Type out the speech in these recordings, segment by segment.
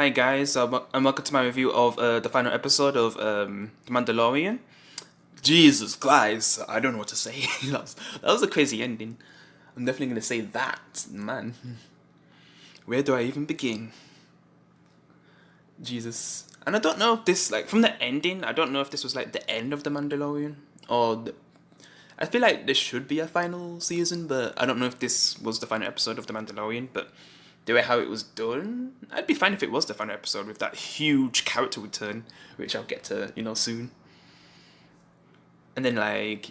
Hi guys, and welcome to my review of the final episode of The Mandalorian. Jesus Christ, I don't know what to say. that was a crazy ending. I'm definitely gonna say that, man. Where do I even begin? Jesus, and I don't know if this from the ending. I don't know if this was like the end of The Mandalorian or I feel like there should be a final season, but I don't know if this was the final episode of The Mandalorian. But the way how it was done, I'd be fine if it was the final episode with that huge character return, which I'll get to, soon. And then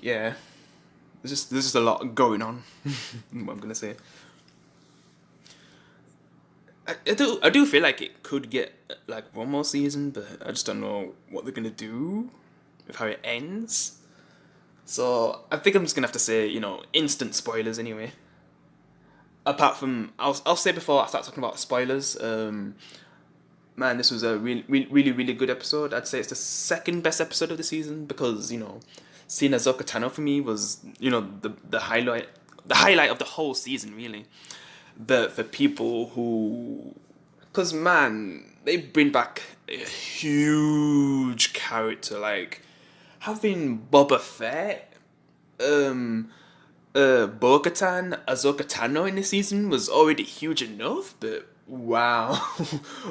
yeah, there's just a lot going on. What I'm gonna say. I do feel like it could get like one more season, but I just don't know what they're gonna do with how it ends. So I think I'm just gonna have to say, instant spoilers anyway. Apart from, I'll say before I start talking about spoilers, man, this was a really good episode. I'd say it's the second best episode of the season because seeing Ahsoka Tano for me was the highlight of the whole season really. But for people who, because man, they bring back a huge character like having Boba Fett, um, Bo-Katan, Ahsoka Tano in this season was already huge enough, but wow,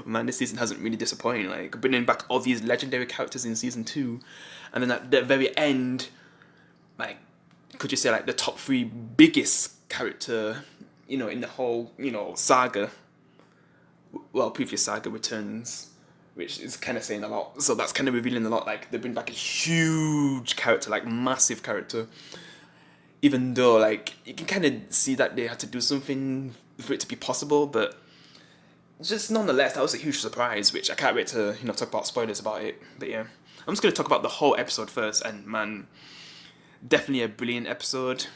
man, this season hasn't really disappointed. Like bringing back all these legendary characters in season two, and then at the very end, like, could you say like the top three biggest character, in the whole, saga. Well, previous saga returns, which is kind of saying a lot. So that's kind of revealing a lot. Like they bring back a huge character, like massive character, even though like you can kind of see that they had to do something for it to be possible, but just nonetheless that was a huge surprise, which I can't wait to talk about spoilers about it. But yeah, I'm just gonna talk about the whole episode first, and man, definitely a brilliant episode.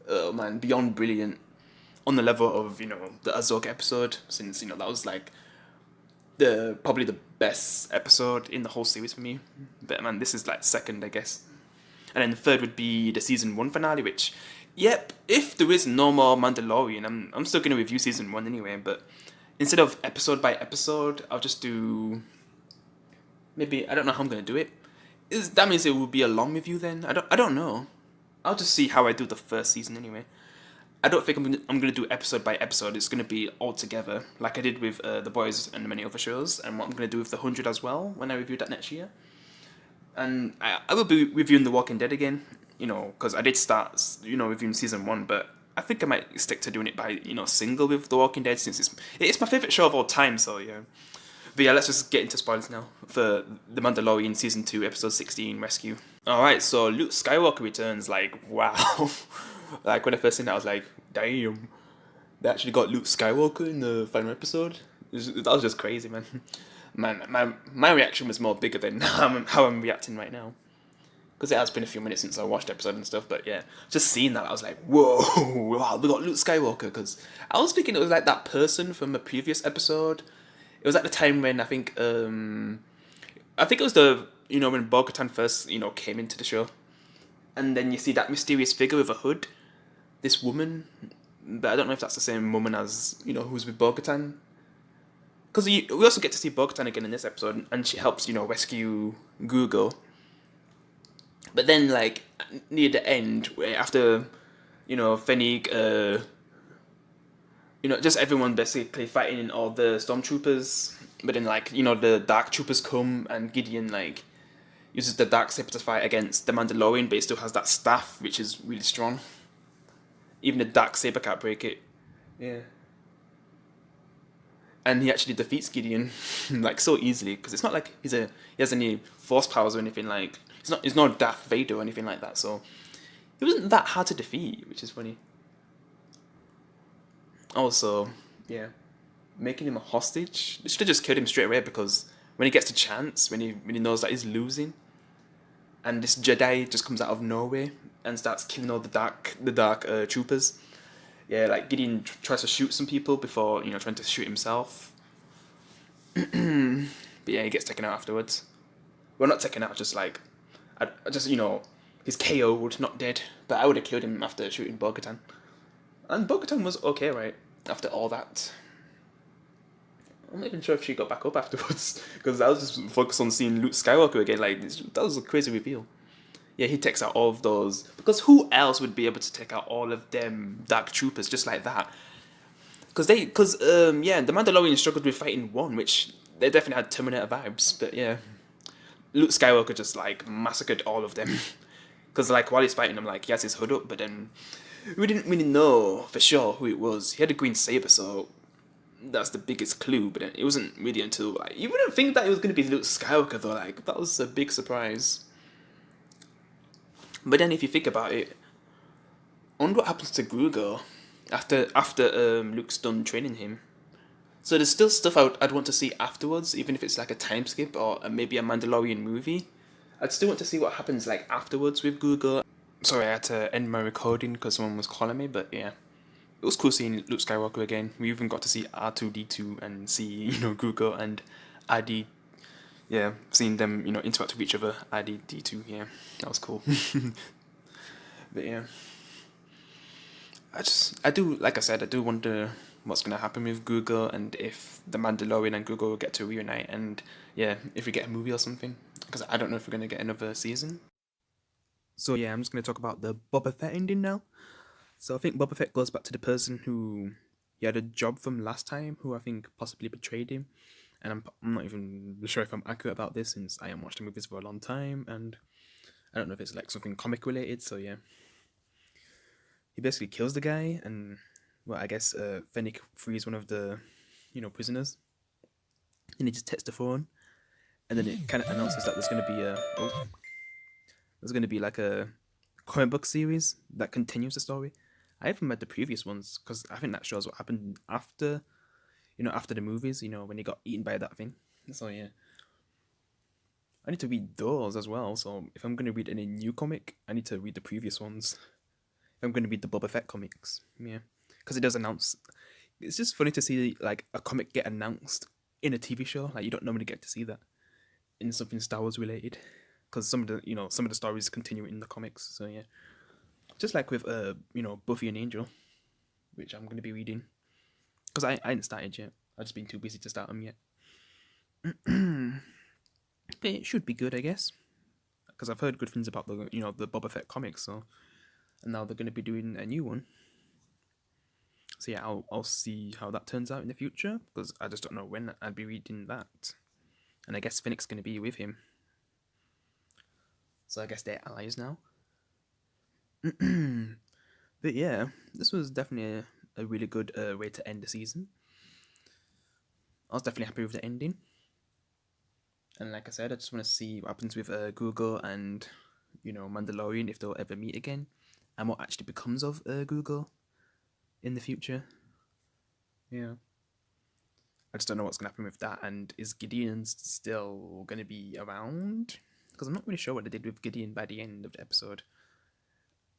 Oh man, beyond brilliant, on the level of the Ahsoka episode, since that was like the probably the best episode in the whole series for me. But man, this is like second, I guess. And then the third would be the season one finale, which, yep, if there is no more Mandalorian, I'm still gonna review season one anyway. But instead of episode by episode, I'll just do maybe, I don't know how I'm gonna do it. That means it will be a long review then? I don't know. I'll just see how I do the first season anyway. I don't think I'm gonna do episode by episode. It's gonna be all together, like I did with The Boys and many other shows, and what I'm gonna do with The 100 as well when I review that next year. And I will be reviewing The Walking Dead again, because I did start, reviewing season one, but I think I might stick to doing it by, single with The Walking Dead, since it's my favorite show of all time. So yeah. But yeah, let's just get into spoilers now for The Mandalorian season 2, episode 16, Rescue. All right, so Luke Skywalker returns. Like, wow. Like when I first seen that, I was like, damn, they actually got Luke Skywalker in the final episode. That was just crazy, man. Man, my reaction was more bigger than how I'm reacting right now. Because it has been a few minutes since I watched the episode and stuff, but yeah, just seeing that, I was like, whoa, wow, we got Luke Skywalker. Because I was thinking it was like that person from a previous episode. It was at the time when I think it was when Bo-Katan first came into the show, and then you see that mysterious figure with a hood, this woman, but I don't know if that's the same woman as who's with Bo-Katan. Because we also get to see Bo-Katan again in this episode, and she helps rescue Gruego. But then like near the end, where after Fennec, just everyone basically fighting all the stormtroopers. But then like the dark troopers come, and Gideon like uses the dark saber to fight against the Mandalorian, but he still has that staff, which is really strong. Even the dark saber can't break it. Yeah. And he actually defeats Gideon like so easily, because it's not like he has any force powers or anything. Like he's not Darth Vader or anything like that. So he wasn't that hard to defeat, which is funny. Also, yeah, making him a hostage. They should have just killed him straight away, because when he gets the chance, when he knows that he's losing, and this Jedi just comes out of nowhere and starts killing all the dark troopers. Yeah, like Gideon tries to shoot some people before trying to shoot himself. But yeah, he gets taken out afterwards. Well, not taken out, just like I just he's KO'd, not dead. But I would have killed him after shooting Bo-Katan. And Bo-Katan was okay, right? After all that. I'm not even sure if she got back up afterwards because I was just focused on seeing Luke Skywalker again. Like that was a crazy reveal. Yeah, he takes out all of those because who else would be able to take out all of them Dark Troopers just like that? Because the Mandalorian struggled with fighting one, which they definitely had Terminator vibes. But yeah, Luke Skywalker just like massacred all of them. Because like while he's fighting them, like he has his hood up, but then we didn't really know for sure who it was. He had a green saber, so that's the biggest clue. But then it wasn't really until like you wouldn't think that it was gonna be Luke Skywalker though. Like that was a big surprise. But then if you think about it, I wonder what happens to Gruego after Luke's done training him. So there's still stuff I'd want to see afterwards, even if it's like a time skip or maybe a Mandalorian movie. I'd still want to see what happens like afterwards with Google. Sorry, I had to end my recording because someone was calling me, but yeah. It was cool seeing Luke Skywalker again. We even got to see R2D2 and see, Google and ID. Yeah, seeing them, interact with each other. ID D2, yeah. That was cool. But yeah. I do, like I said, I do wonder what's going to happen with Google and if the Mandalorian and Google will get to reunite and, yeah, if we get a movie or something. Because I don't know if we're going to get another season. So, yeah, I'm just going to talk about the Boba Fett ending now. So, I think Boba Fett goes back to the person who he had a job from last time, who I think possibly betrayed him. And I'm not even sure if I'm accurate about this since I haven't watched the movies for a long time and I don't know if it's like something comic related, so yeah. He basically kills the guy, and well, I guess Fennec frees one of the, prisoners, and he just takes the phone, and then it kind of announces that there's gonna be like a comic book series that continues the story. I haven't read the previous ones because I think that shows what happened after the movies, when he got eaten by that thing. So yeah, I need to read those as well. So if I'm gonna read any new comic, I need to read the previous ones. If I'm gonna read the Boba Fett comics, yeah, because it does announce. It's just funny to see like a comic get announced in a TV show. Like you don't normally get to see that in something Star Wars related, because some of the stories continue in the comics. So yeah, just like with Buffy and Angel, which I'm gonna be reading, because I ain't started yet. I've just been too busy to start them yet. But it should be good, I guess, because I've heard good things about the Boba Fett comics. So and now they're gonna be doing a new one. So yeah, I'll see how that turns out in the future because I just don't know when I'd be reading that. And I guess Finnick's gonna be with him. So I guess they're allies now. But yeah, this was definitely a really good way to end the season. I was definitely happy with the ending. And like I said, I just want to see what happens with Google and Mandalorian if they'll ever meet again, and what actually becomes of Google in the future. Yeah. I just don't know what's going to happen with that. And is Gideon still going to be around? Because I'm not really sure what they did with Gideon by the end of the episode.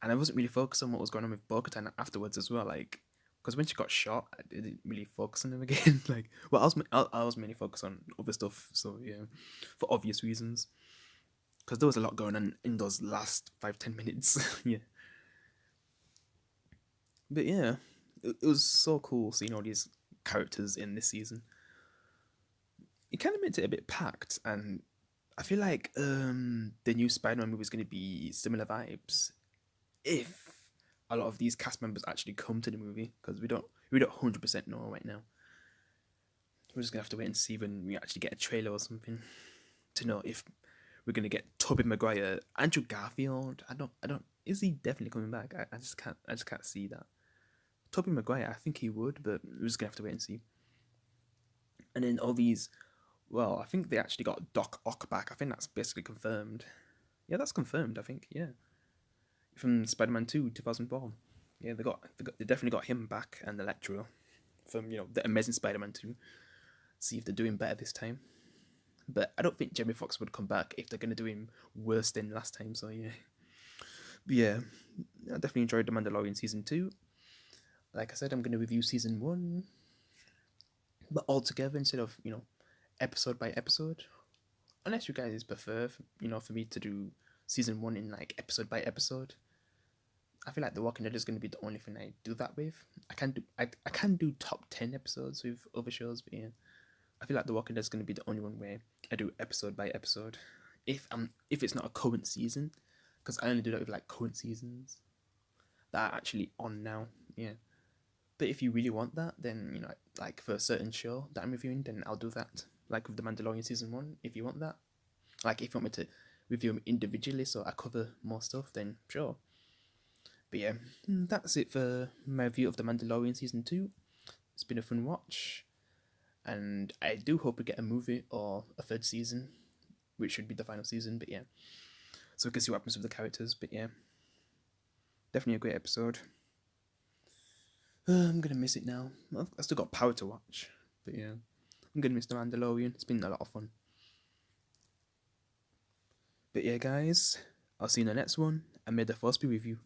And I wasn't really focused on what was going on with Bo-Katan afterwards as well. Like, because when she got shot, I didn't really focus on him again. Like, well, I was mainly focused on other stuff. So yeah, for obvious reasons. Because there was a lot going on in those last 5-10 minutes. Yeah. But yeah, it was so cool seeing all these characters in this season. It kind of makes it a bit packed, and I feel like the new Spider-Man movie is going to be similar vibes if a lot of these cast members actually come to the movie, because we don't 100% know right now. We're just gonna have to wait and see when we actually get a trailer or something to know if we're gonna get Tobey Maguire, Andrew Garfield. I don't. Is he definitely coming back? I just can't see that. Tobey Maguire, I think he would, but we're just gonna have to wait and see. And then all these, well, I think they actually got Doc Ock back. I think that's basically confirmed. Yeah, that's confirmed. I think, yeah, from Spider-Man 2, 2004. Yeah, they definitely got him back and Electro from the Amazing Spider-Man 2. See if they're doing better this time. But I don't think Jamie Foxx would come back if they're gonna do him worse than last time. So yeah, but yeah, I definitely enjoyed the Mandalorian season 2. Like I said, I'm gonna review season 1, but all together instead of episode by episode. Unless you guys prefer, for me to do season 1 in like episode by episode. I feel like The Walking Dead is going to be the only thing I do that with. I can do top 10 episodes with other shows, but yeah. I feel like The Walking Dead is going to be the only one where I do episode by episode. If it's not a current season, because I only do that with like current seasons that are actually on now. Yeah. But if you really want that, then like for a certain show that I'm reviewing, then I'll do that. Like with the Mandalorian season 1, if you want that. Like if you want me to review them individually, so I cover more stuff, then sure. But yeah, that's it for my review of the Mandalorian season 2. It's been a fun watch, and I do hope we get a movie or a third season, which should be the final season. But yeah, so we can see what happens with the characters. But yeah, definitely a great episode. I'm gonna miss it now. I've still got Power to watch, but yeah, I'm gonna miss the Mandalorian. It's been a lot of fun. But yeah, guys, I'll see you in the next one, and may the force be with you.